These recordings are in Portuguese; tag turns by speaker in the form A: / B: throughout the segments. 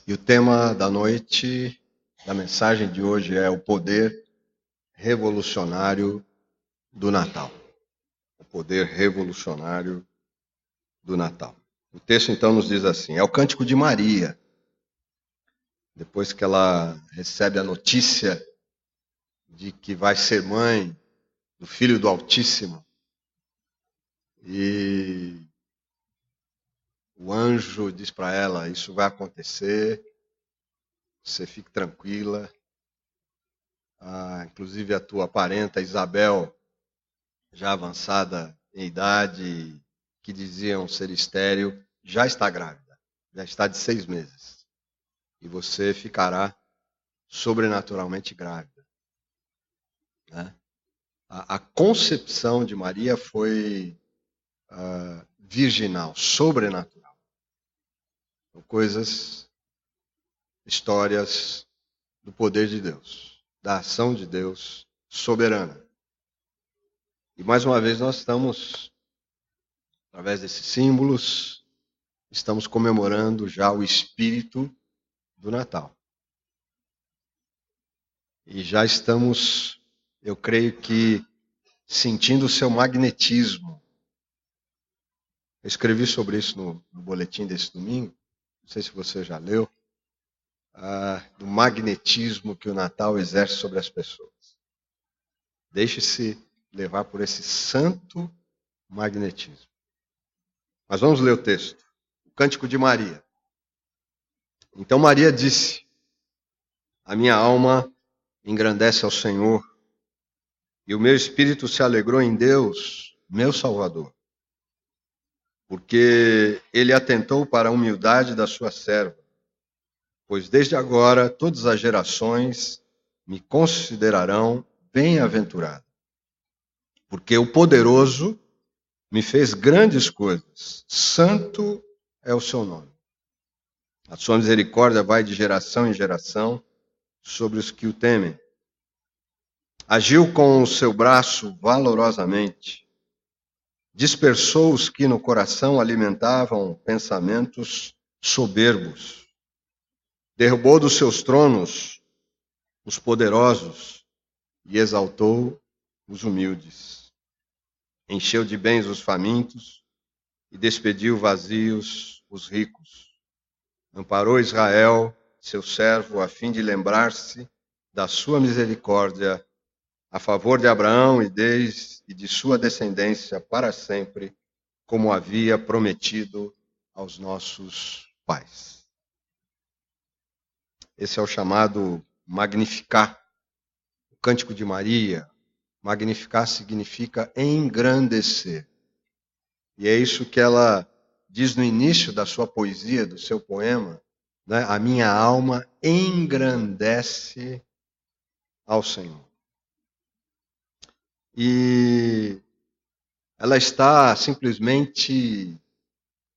A: E o tema da noite, da mensagem de hoje é o poder revolucionário do Natal. O poder revolucionário do Natal. O texto então nos diz assim: é o cântico de Maria. Depois que ela recebe a notícia de que vai ser mãe do Filho do Altíssimo, e o anjo diz para ela: isso vai acontecer, você fique tranquila. Inclusive a tua parenta Isabel, já avançada em idade, que diziam ser estéril, já está grávida, já está de 6 meses. E você ficará sobrenaturalmente grávida. Né? A concepção de Maria foi virginal, sobrenatural. Coisas, histórias do poder de Deus, da ação de Deus soberana. E mais uma vez nós estamos, através desses símbolos, estamos comemorando já o espírito do Natal. E já estamos, eu creio que, sentindo o seu magnetismo. Eu escrevi sobre isso no boletim desse domingo, não sei se você já leu, do magnetismo que o Natal exerce sobre as pessoas. Deixe-se levar por esse santo magnetismo. Mas vamos ler o texto. O Cântico de Maria. Então Maria disse: a minha alma engrandece ao Senhor, e o meu espírito se alegrou em Deus, meu Salvador, porque ele atentou para a humildade da sua serva, pois desde agora todas as gerações me considerarão bem-aventurado, porque o poderoso me fez grandes coisas, santo é o seu nome. A sua misericórdia vai de geração em geração sobre os que o temem. Agiu com o seu braço valorosamente, dispersou os que no coração alimentavam pensamentos soberbos, derrubou dos seus tronos os poderosos e exaltou os humildes. Encheu de bens os famintos e despediu vazios os ricos. Amparou Israel, seu servo, a fim de lembrar-se da sua misericórdia a favor de Abraão e de sua descendência para sempre, como havia prometido aos nossos pais. Esse é o chamado Magnificat, o Cântico de Maria. Magnificar significa engrandecer. E é isso que ela diz no início da sua poesia, do seu poema, né? A minha alma engrandece ao Senhor. E ela está simplesmente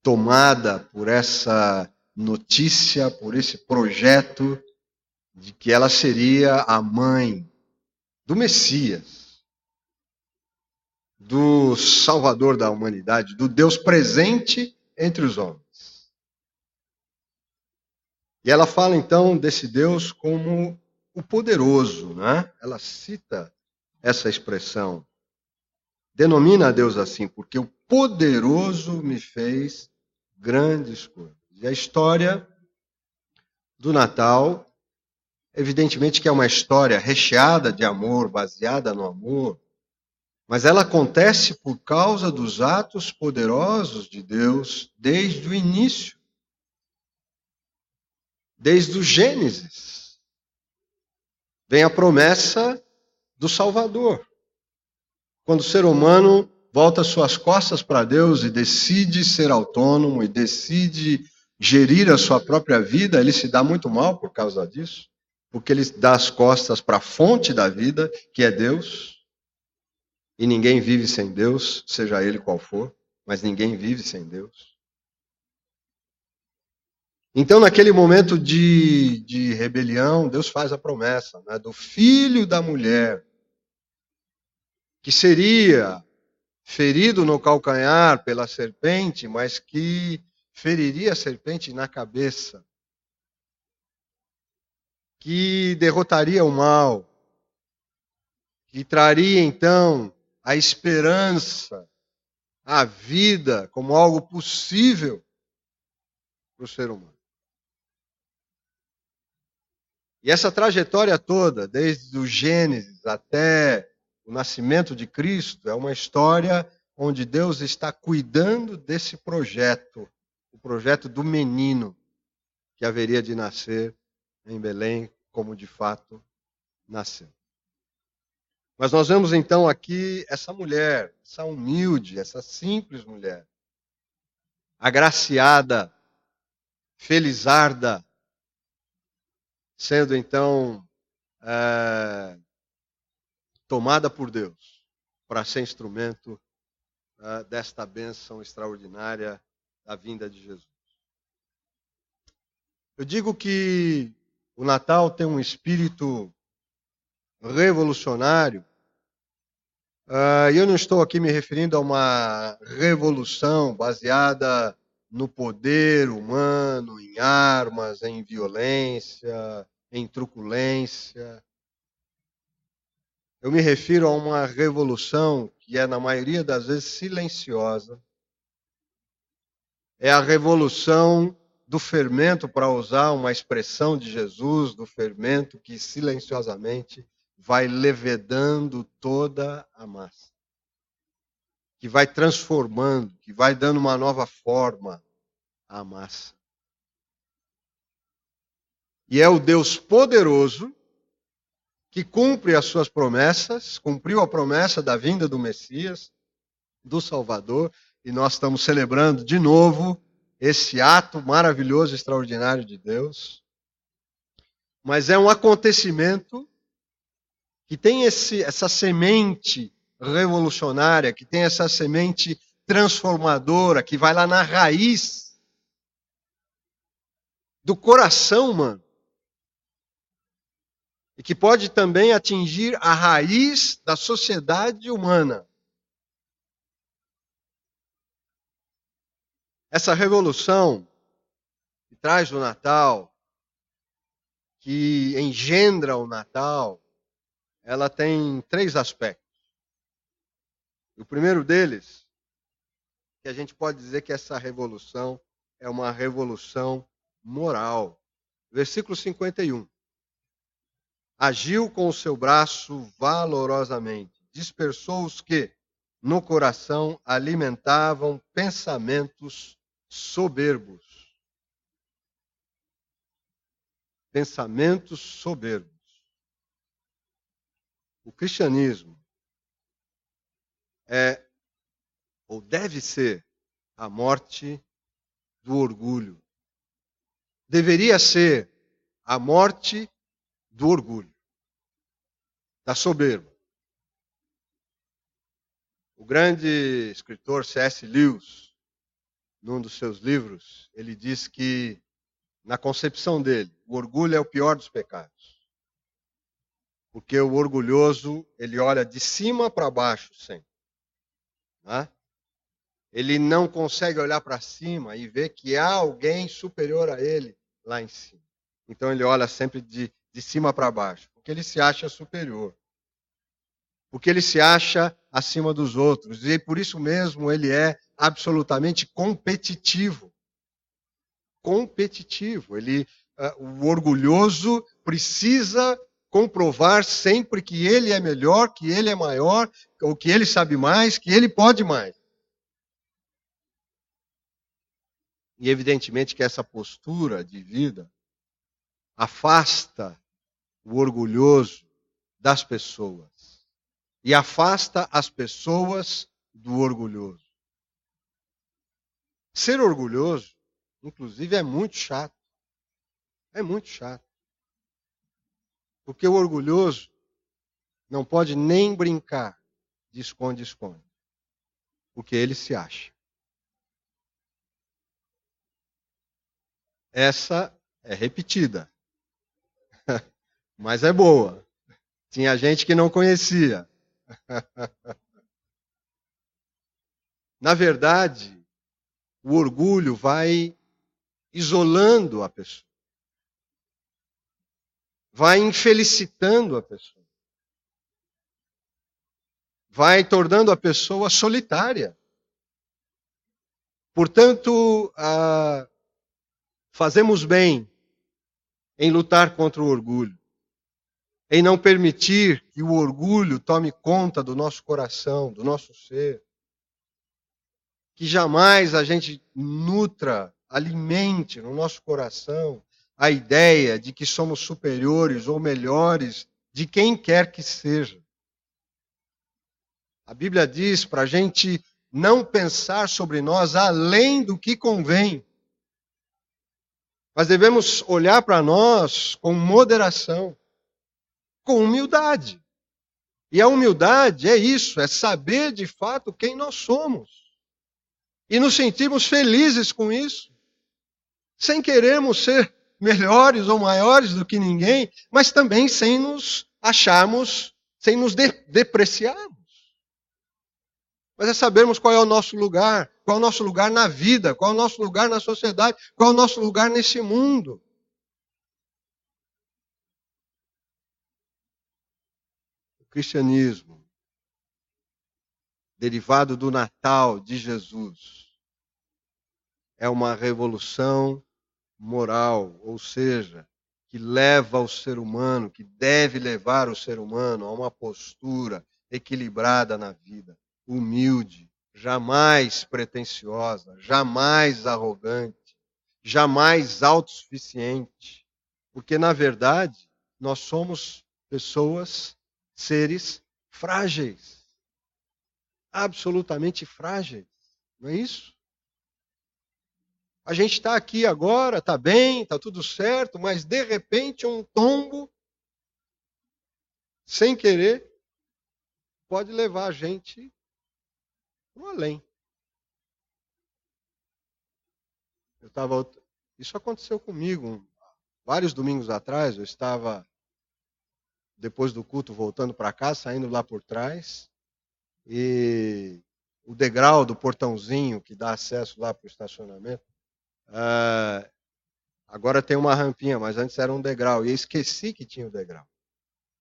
A: tomada por essa notícia, por esse projeto de que ela seria a mãe do Messias, do Salvador da humanidade, do Deus presente entre os homens. E ela fala então desse Deus como o poderoso, né? Ela cita essa expressão, denomina a Deus assim, porque o poderoso me fez grandes coisas. E a história do Natal, evidentemente que é uma história recheada de amor, baseada no amor, mas ela acontece por causa dos atos poderosos de Deus desde o início, desde o Gênesis. Vem a promessa do Salvador. Quando o ser humano volta suas costas para Deus e decide ser autônomo e decide gerir a sua própria vida, ele se dá muito mal por causa disso, porque ele dá as costas para a fonte da vida, que é Deus, e ninguém vive sem Deus, seja ele qual for, mas ninguém vive sem Deus. Então, naquele momento de rebelião, Deus faz a promessa, né, do filho da mulher, que seria ferido no calcanhar pela serpente, mas que feriria a serpente na cabeça. que derrotaria o mal, que traria então a esperança, a vida como algo possível para o ser humano. E essa trajetória toda, desde o Gênesis até o nascimento de Cristo, é uma história onde Deus está cuidando desse projeto, o projeto do menino que haveria de nascer em Belém, como de fato nasceu. Mas nós vemos então aqui essa mulher, essa humilde, essa simples mulher, agraciada, felizarda, sendo então tomada por Deus para ser instrumento desta bênção extraordinária da vinda de Jesus. Eu digo que o Natal tem um espírito revolucionário, e eu não estou aqui me referindo a uma revolução baseada no poder humano, em armas, em violência, em truculência. Eu me refiro a uma revolução que é, na maioria das vezes, silenciosa. É a revolução do fermento, para usar uma expressão de Jesus, do fermento que silenciosamente vai levedando toda a massa, que vai transformando, que vai dando uma nova forma à massa. E é o Deus poderoso que cumpre as suas promessas, cumpriu a promessa da vinda do Messias, do Salvador, e nós estamos celebrando de novo esse ato maravilhoso, extraordinário de Deus. Mas é um acontecimento que tem essa semente revolucionária, que tem essa semente transformadora, que vai lá na raiz do coração humano. E que pode também atingir a raiz da sociedade humana. Essa revolução que traz o Natal, que engendra o Natal, ela tem 3 aspectos. O primeiro deles, que a gente pode dizer que essa revolução é uma revolução moral. Versículo 51. Agiu com o seu braço valorosamente, dispersou os que, no coração, alimentavam pensamentos soberbos. Pensamentos soberbos. O cristianismo é, ou deve ser, a morte do orgulho. Deveria ser a morte do orgulho, da soberba. O grande escritor C.S. Lewis, num dos seus livros, ele diz que, na concepção dele, o orgulho é o pior dos pecados. Porque o orgulhoso, ele olha de cima para baixo sempre. Né? Ele não consegue olhar para cima e ver que há alguém superior a ele lá em cima. Então ele olha sempre de cima para baixo, porque ele se acha superior. Porque ele se acha acima dos outros. E por isso mesmo ele é absolutamente competitivo. Competitivo. O orgulhoso precisa comprovar sempre que ele é melhor, que ele é maior, ou que ele sabe mais, que ele pode mais. E evidentemente que essa postura de vida afasta o orgulhoso das pessoas e afasta as pessoas do orgulhoso. Ser orgulhoso, inclusive, é muito chato. É muito chato. Porque o orgulhoso não pode nem brincar de esconde-esconde. Porque ele se acha. Essa é repetida. Mas é boa. Tinha gente que não conhecia. Na verdade, o orgulho vai isolando a pessoa. vai infelicitando a pessoa. Vai tornando a pessoa solitária. Portanto, fazemos bem em lutar contra o orgulho, em não permitir que o orgulho tome conta do nosso coração, do nosso ser. Que jamais a gente nutra, alimente no nosso coração a ideia de que somos superiores ou melhores de quem quer que seja. A Bíblia diz para a gente não pensar sobre nós além do que convém. Mas devemos olhar para nós com moderação, com humildade. E a humildade é isso, é saber de fato quem nós somos. E nos sentirmos felizes com isso. Sem querermos ser melhores ou maiores do que ninguém, mas também sem nos acharmos, sem nos depreciarmos. Mas é sabermos qual é o nosso lugar, qual é o nosso lugar na vida, qual é o nosso lugar na sociedade, qual é o nosso lugar nesse mundo. O cristianismo, derivado do Natal de Jesus, é uma revolução moral, ou seja, que leva o ser humano, que deve levar o ser humano a uma postura equilibrada na vida, humilde, jamais pretensiosa, jamais arrogante, jamais autossuficiente, porque na verdade nós somos pessoas, seres frágeis, absolutamente frágeis, não é isso? A gente está aqui agora, está bem, está tudo certo, mas de repente um tombo, sem querer, pode levar a gente para o além. Isso aconteceu comigo vários domingos atrás. Eu estava, depois do culto, voltando para casa, saindo lá por trás, e o degrau do portãozinho que dá acesso lá para o estacionamento, agora tem uma rampinha, mas antes era um degrau. E eu esqueci que tinha o degrau.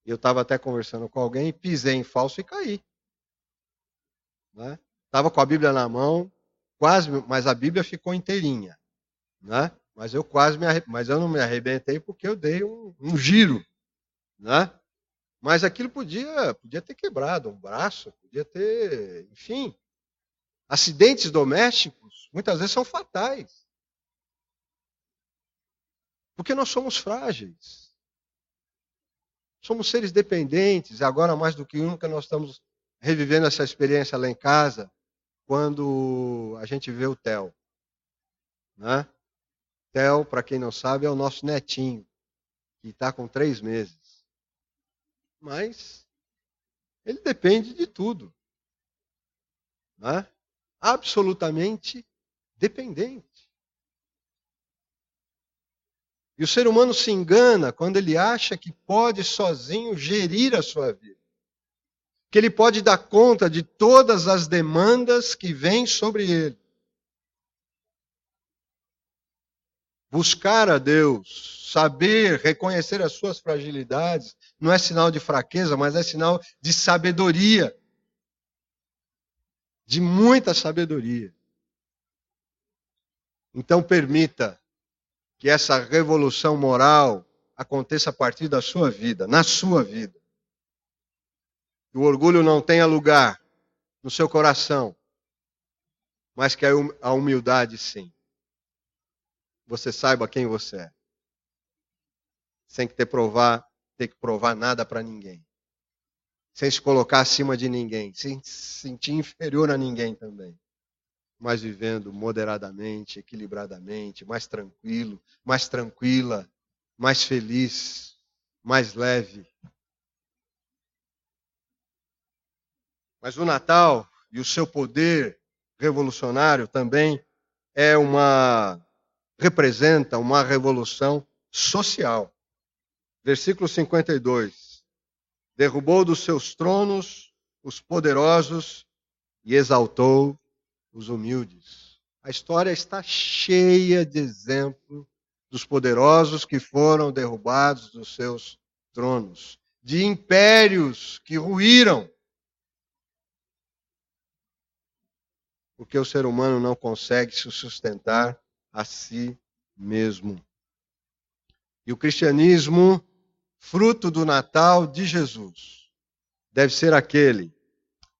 A: E eu estava até conversando com alguém, pisei em falso e caí. Estava com a Bíblia na mão, quase, mas a Bíblia ficou inteirinha. Né? Mas eu não me arrebentei porque eu dei um giro. Né? Mas aquilo podia ter quebrado um braço, podia ter, enfim. Acidentes domésticos muitas vezes são fatais. Porque nós somos frágeis. Somos seres dependentes. E agora, mais do que nunca, nós estamos revivendo essa experiência lá em casa, quando a gente vê o Theo. Né? Theo, para quem não sabe, é o nosso netinho, que está com 3 meses. Mas ele depende de tudo. Né? Absolutamente dependente. E o ser humano se engana quando ele acha que pode sozinho gerir a sua vida. Que ele pode dar conta de todas as demandas que vêm sobre ele. Buscar a Deus, saber reconhecer as suas fragilidades, não é sinal de fraqueza, mas é sinal de sabedoria. De muita sabedoria. Então permita que essa revolução moral aconteça a partir da sua vida, na sua vida. Que o orgulho não tenha lugar no seu coração, mas que a humildade sim. Você saiba quem você é. Sem ter que provar nada para ninguém. Sem se colocar acima de ninguém, sem se sentir inferior a ninguém também. Mas vivendo moderadamente, equilibradamente, mais tranquilo, mais tranquila, mais feliz, mais leve. Mas o Natal e o seu poder revolucionário também representa uma revolução social. Versículo 52. Derrubou dos seus tronos os poderosos e exaltou os humildes. A história está cheia de exemplos dos poderosos que foram derrubados dos seus tronos, de impérios que ruíram. Porque o ser humano não consegue se sustentar a si mesmo. E o cristianismo, fruto do Natal de Jesus, deve ser aquele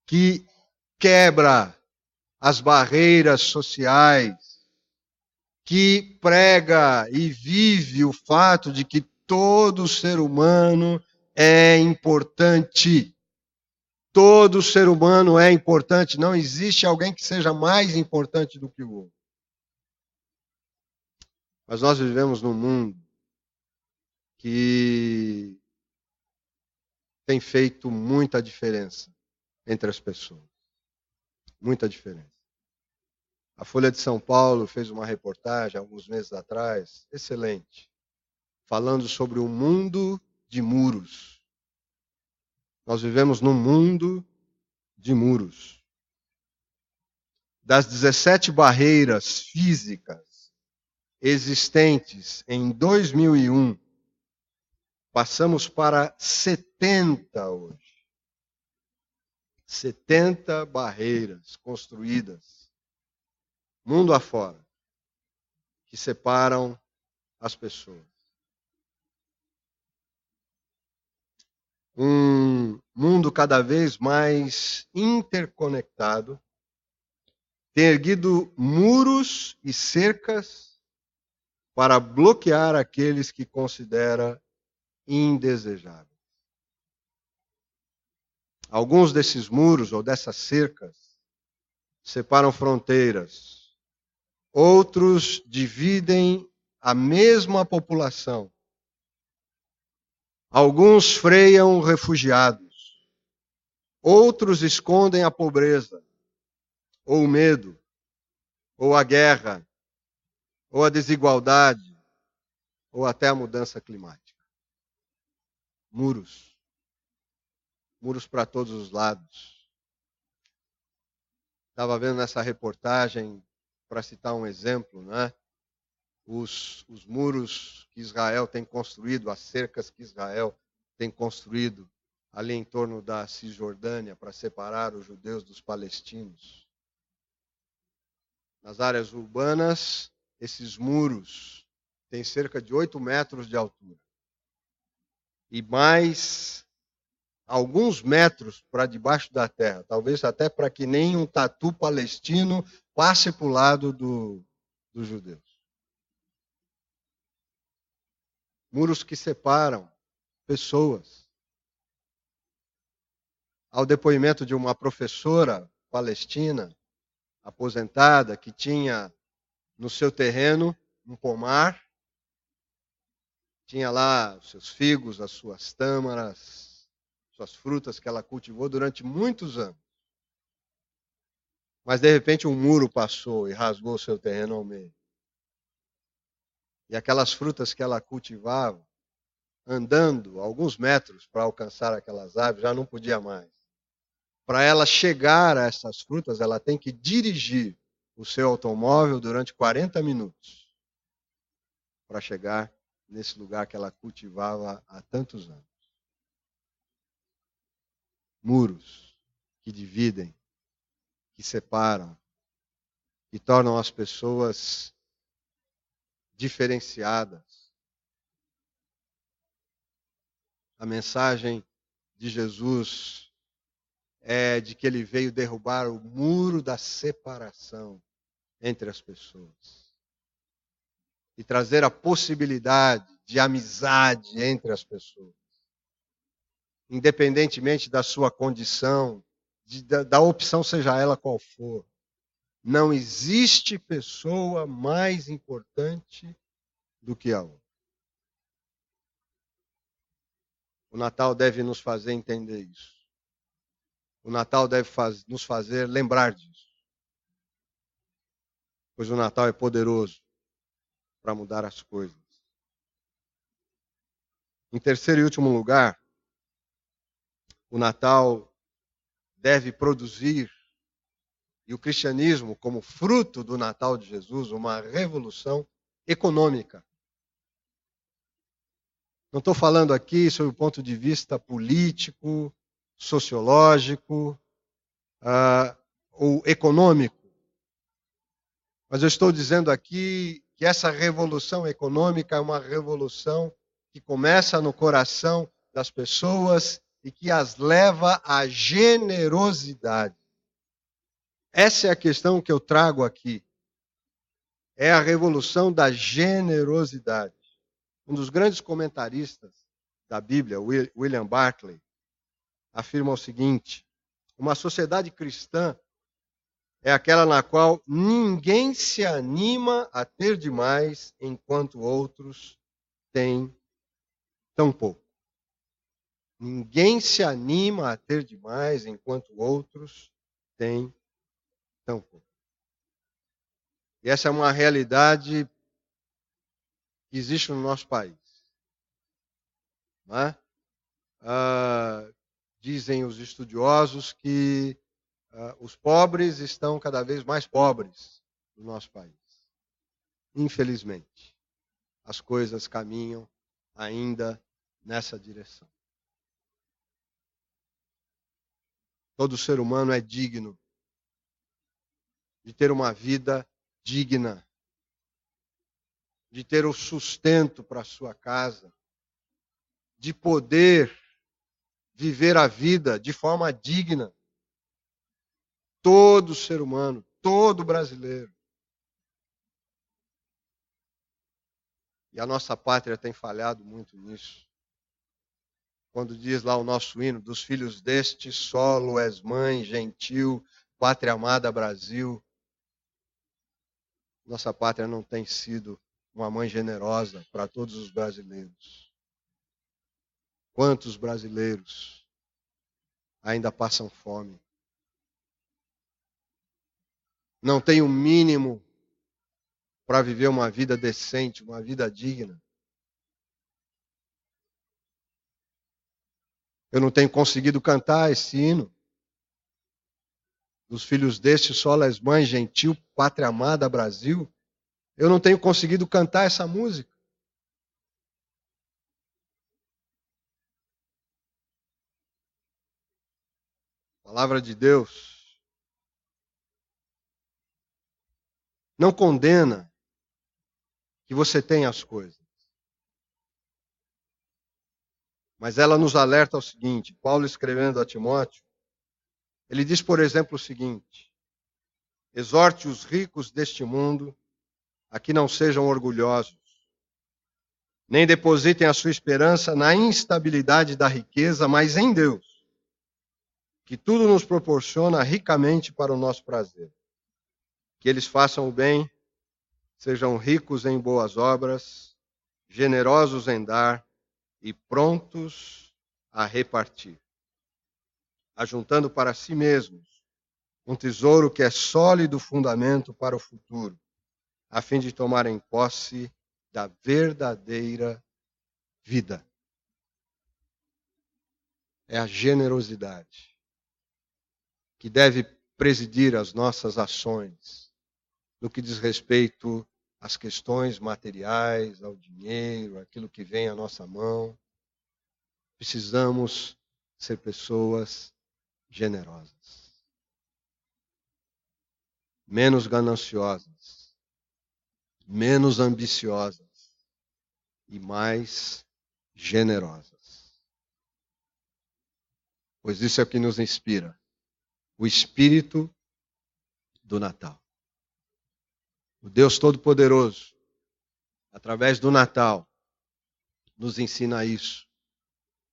A: que quebra as barreiras sociais, que prega e vive o fato de que todo ser humano é importante. Todo ser humano é importante. Não existe alguém que seja mais importante do que o outro. Mas nós vivemos num mundo que tem feito muita diferença entre as pessoas. Muita diferença. A Folha de São Paulo fez uma reportagem alguns meses atrás, excelente, falando sobre um mundo de muros. Nós vivemos num mundo de muros. Das 17 barreiras físicas existentes em 2001, passamos para 70 hoje. 70 barreiras construídas, mundo afora, que separam as pessoas. Um mundo cada vez mais interconectado, tem erguido muros e cercas para bloquear aqueles que considera indesejáveis. Alguns desses muros ou dessas cercas separam fronteiras. Outros dividem a mesma população. Alguns freiam refugiados. Outros escondem a pobreza, ou o medo, ou a guerra, ou a desigualdade, ou até a mudança climática. Muros. Muros para todos os lados. Estava vendo nessa reportagem, para citar um exemplo, né? Os muros que Israel tem construído, as cercas que Israel tem construído ali em torno da Cisjordânia para separar os judeus dos palestinos. Nas áreas urbanas, esses muros têm cerca de 8 metros de altura. E mais alguns metros para debaixo da terra, talvez até para que nem um tatu palestino passe para o lado dos judeus. Muros que separam pessoas. Ao depoimento de uma professora palestina, aposentada, que tinha no seu terreno um pomar, tinha lá os seus figos, as suas tâmaras, suas frutas que ela cultivou durante muitos anos. Mas de repente um muro passou e rasgou o seu terreno ao meio. E aquelas frutas que ela cultivava, andando alguns metros para alcançar aquelas árvores, já não podia mais. Para ela chegar a essas frutas, ela tem que dirigir o seu automóvel durante 40 minutos para chegar nesse lugar que ela cultivava há tantos anos. Muros que dividem, que separam, que tornam as pessoas diferenciadas. A mensagem de Jesus é de que ele veio derrubar o muro da separação entre as pessoas e trazer a possibilidade de amizade entre as pessoas, independentemente da sua condição, da opção seja ela qual for. Não existe pessoa mais importante do que a outra. O Natal deve nos fazer entender isso. O Natal deve nos fazer lembrar disso. Pois o Natal é poderoso para mudar as coisas. Em terceiro e último lugar, o Natal deve produzir, e o cristianismo, como fruto do Natal de Jesus, uma revolução econômica. Não estou falando aqui sobre o ponto de vista político, sociológico, ou econômico. Mas eu estou dizendo aqui que essa revolução econômica é uma revolução que começa no coração das pessoas e que as leva à generosidade. Essa é a questão que eu trago aqui. É a revolução da generosidade. Um dos grandes comentaristas da Bíblia, William Barclay, afirma o seguinte: uma sociedade cristã é aquela na qual ninguém se anima a ter demais, enquanto outros têm tão pouco. Ninguém se anima a ter demais, enquanto outros têm tão pouco. E essa é uma realidade que existe no nosso país. Não é? Dizem os estudiosos que os pobres estão cada vez mais pobres no nosso país. Infelizmente, as coisas caminham ainda nessa direção. Todo ser humano é digno de ter uma vida digna, de ter o sustento para a sua casa, de poder viver a vida de forma digna. Todo ser humano, todo brasileiro. E a nossa pátria tem falhado muito nisso. Quando diz lá o nosso hino, dos filhos deste solo és mãe, gentil, pátria amada Brasil. Nossa pátria não tem sido uma mãe generosa para todos os brasileiros. Quantos brasileiros ainda passam fome? Não têm o mínimo para viver uma vida decente, uma vida digna. Eu não tenho conseguido cantar esse hino. Dos filhos deste solo és mãe, gentil, pátria amada Brasil. Eu não tenho conseguido cantar essa música. A palavra de Deus não condena que você tenha as coisas. Mas ela nos alerta ao seguinte, Paulo escrevendo a Timóteo, ele diz, por exemplo, o seguinte: exorte os ricos deste mundo a que não sejam orgulhosos, nem depositem a sua esperança na instabilidade da riqueza, mas em Deus, que tudo nos proporciona ricamente para o nosso prazer. Que eles façam o bem, sejam ricos em boas obras, generosos em dar e prontos a repartir, ajuntando para si mesmos um tesouro que é sólido fundamento para o futuro, a fim de tomarem posse da verdadeira vida. É a generosidade que deve presidir as nossas ações no que diz respeito às questões materiais, ao dinheiro, aquilo que vem à nossa mão. Precisamos ser pessoas generosas, menos gananciosas, menos ambiciosas e mais generosas. Pois isso é o que nos inspira, o espírito do Natal. O Deus Todo-Poderoso, através do Natal, nos ensina isso.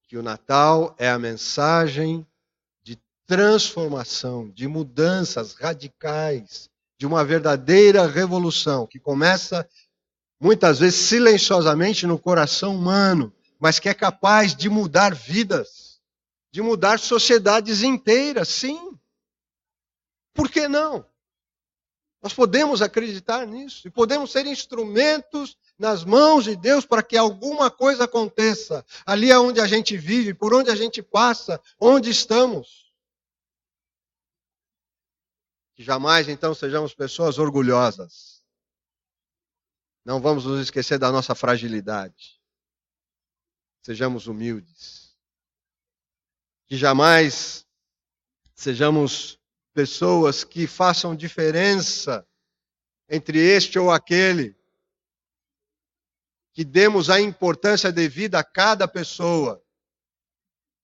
A: Que o Natal é a mensagem de transformação, de mudanças radicais, de uma verdadeira revolução, que começa muitas vezes silenciosamente no coração humano, mas que é capaz de mudar vidas, de mudar sociedades inteiras, sim. Por que não? Nós podemos acreditar nisso e podemos ser instrumentos nas mãos de Deus para que alguma coisa aconteça ali onde a gente vive, por onde a gente passa, onde estamos. Que jamais, então, sejamos pessoas orgulhosas. Não vamos nos esquecer da nossa fragilidade. sejamos humildes. Que jamais sejamos pessoas que façam diferença entre este ou aquele. Que demos a importância devida a cada pessoa.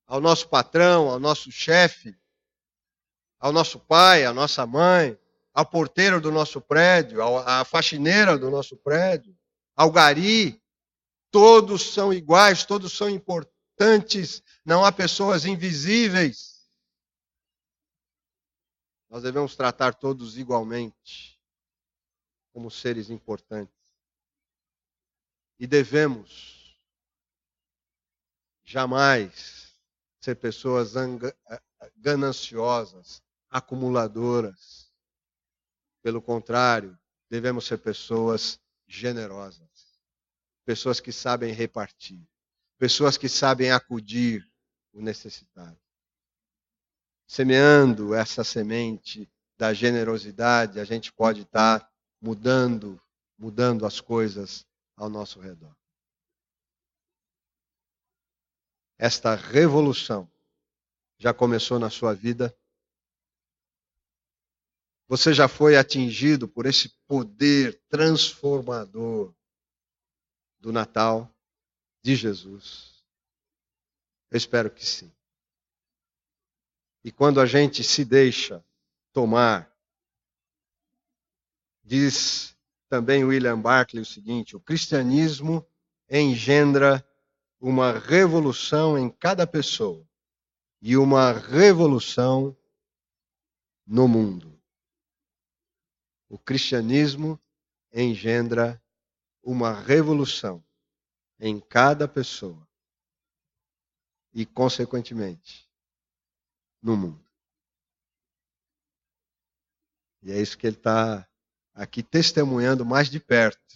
A: Ao nosso patrão, ao nosso chefe, ao nosso pai, à nossa mãe, ao porteiro do nosso prédio, à faxineira do nosso prédio, ao gari. Todos são iguais, todos são importantes. Não há pessoas invisíveis. Nós devemos tratar todos igualmente, como seres importantes. E devemos jamais ser pessoas gananciosas, acumuladoras. Pelo contrário, devemos ser pessoas generosas. Pessoas que sabem repartir. Pessoas que sabem acudir o necessitado. Semeando essa semente da generosidade, a gente pode estar mudando as coisas ao nosso redor. Esta revolução já começou na sua vida? Você já foi atingido por esse poder transformador do Natal de Jesus? Eu espero que sim. E quando a gente se deixa tomar, diz também William Barclay o seguinte: o cristianismo engendra uma revolução em cada pessoa e uma revolução no mundo. O cristianismo engendra uma revolução em cada pessoa e, consequentemente, no mundo. E é isso que ele está aqui testemunhando mais de perto.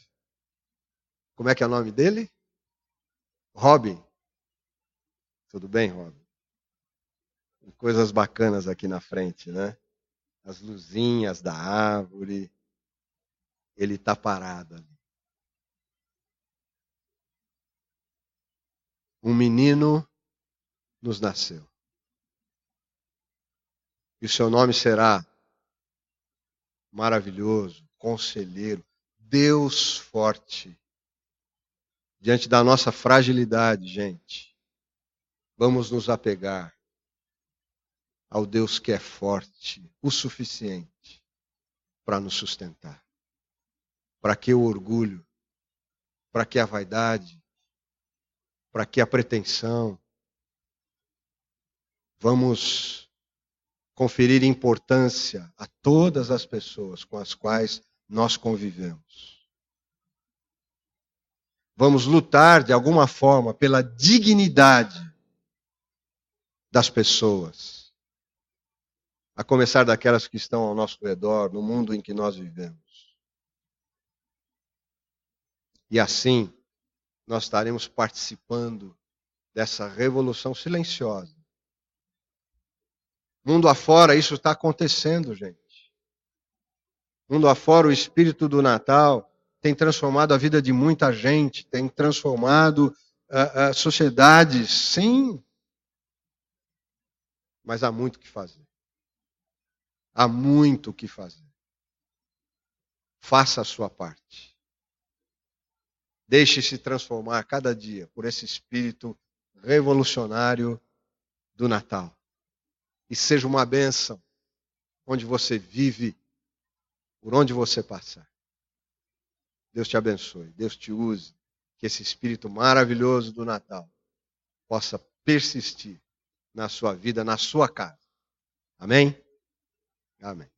A: Como é que é o nome dele? Robin. Tudo bem, Robin? Tem coisas bacanas aqui na frente, né? As luzinhas da árvore. Ele está parado ali. Um menino nos nasceu. E o seu nome será maravilhoso, conselheiro, Deus forte. Diante da nossa fragilidade, gente, vamos nos apegar ao Deus que é forte, o suficiente para nos sustentar. Para que o orgulho, para que a vaidade, para que a pretensão. Vamos conferir importância a todas as pessoas com as quais nós convivemos. Vamos lutar de alguma forma pela dignidade das pessoas, a começar daquelas que estão ao nosso redor, no mundo em que nós vivemos. E assim, nós estaremos participando dessa revolução silenciosa. Mundo afora, isso está acontecendo, gente. Mundo afora, o espírito do Natal tem transformado a vida de muita gente, tem transformado sociedades, sim. Mas há muito o que fazer. Há muito o que fazer. Faça a sua parte. Deixe-se transformar cada dia por esse espírito revolucionário do Natal. E seja uma bênção onde você vive, por onde você passar. Deus te abençoe, Deus te use, que esse espírito maravilhoso do Natal possa persistir na sua vida, na sua casa. Amém? Amém.